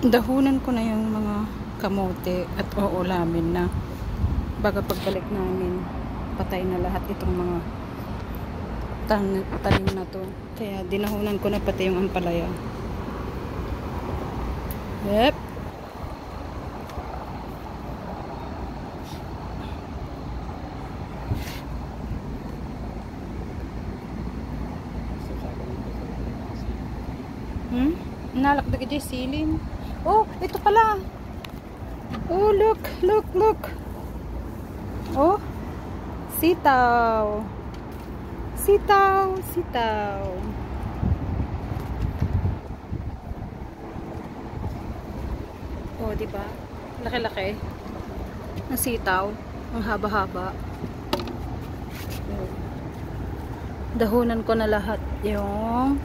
Dahunan ko na yung mga kamote at uulamin na baga pagbalik namin patay na lahat itong mga tanim na to, kaya dinahunan ko na pati yung ampalaya. Yep. Nalak na gajay silin. Oh, ito pala. Oh, look. Oh, sitaw. Oh, diba? Laki-laki. Ang sitaw. Ang haba-haba. Oh. Dahunan ko na lahat yung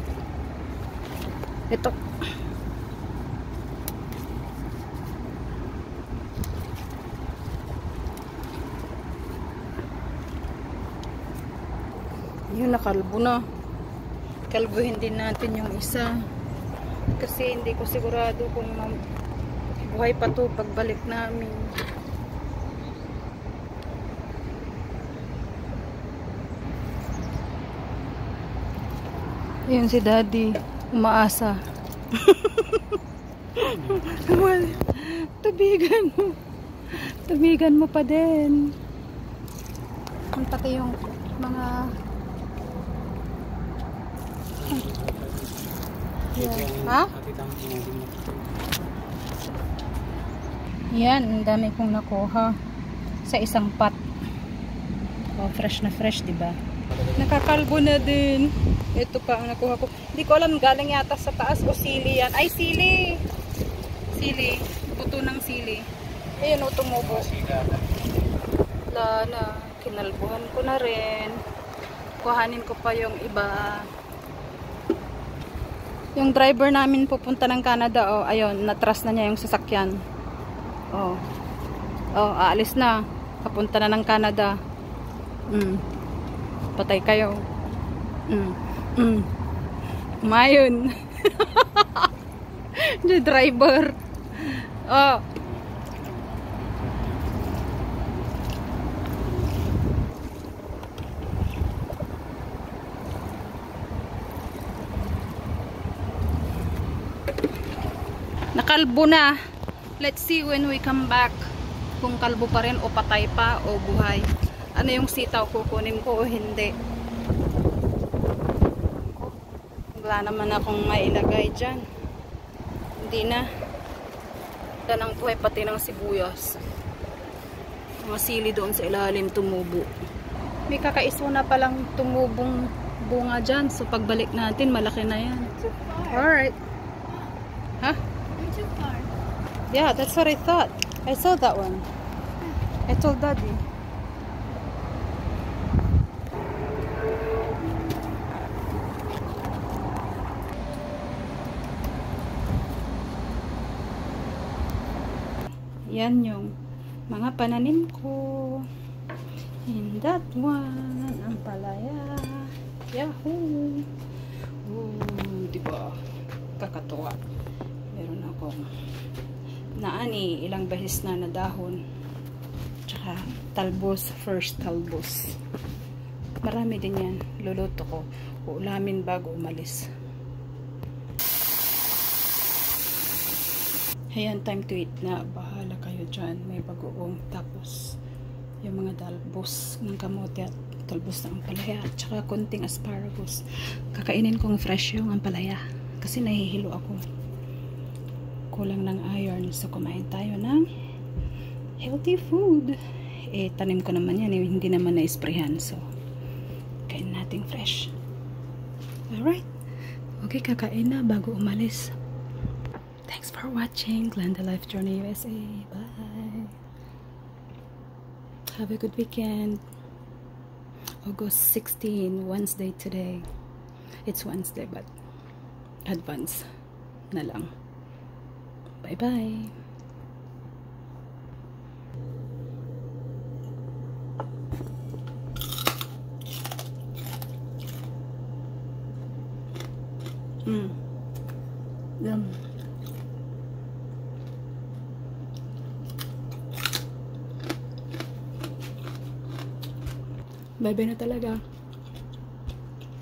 ito. Yun, nakalbo na. Kalbuhin din natin yung isa. Kasi hindi ko sigurado kung buhay pa to pagbalik namin. Yun si Daddy. Umaasa. Well, tubigan mo pa din. Ang pati yung mga ha? Yan, ang dami kong nakuha sa isang pot. Oh, fresh na fresh, diba? Nakakalbo na din. Ito pa ang nakuha ko. Hindi ko alam, galing yata sa taas o sili yan. Ay, sili! Sili. Buto ng sili. Ayun o, tumubo. Wala na. Kinalbuhan ko na rin. Kuhanin ko pa yung iba. Yung driver namin pupunta ng Canada, oh, ayun, natras na niya yung sasakyan. Oh, aalis na. Papunta na ng Canada. Patay kayo. Mayon. The driver. Oh. Nakalbo na. Let's see when we come back. Kung kalbo pa rin o patay pa o buhay. Ano yung sitaw, kukunin ko o hindi. Wala naman akong mailagay dyan. Hindi na. Wala nang buhay pati ng sibuyas. Mga sili doon sa ilalim tumubo. May kakaiso na palang tumubong bunga dyan. So pagbalik natin, malaki na yan. Alright. Huh? Too far. Yeah, that's what I thought. I saw that one. I told Daddy. Yan yung mga pananim ko. And that one, ang palaya. Yahoo! Diba? Kakatuwa. Meron akong naani, ilang beses na dahon. Tsaka talbos, first talbos. Marami din yan. Luluto ko. Uulamin bago umalis. Ayan, time to eat na. Bahala kayo dyan. May bagoong. Tapos, yung mga talbos ng kamote at talbos ng ampalaya. At saka konting asparagus. Kakainin kong fresh yung ampalaya. Kasi nahihilo ako. Kulang ng iron. So, kumain tayo ng healthy food. Eh, tanim ko naman yan. Hindi naman na-sprayhan. So, kain natin fresh. Alright. Okay, kakain na bago umalis. Thanks for watching Glenda Life Journey USA. Bye. Have a good weekend. August 16, Wednesday today. It's Wednesday, but advance na lang. Bye-bye. Yum. Bye-bye na talaga.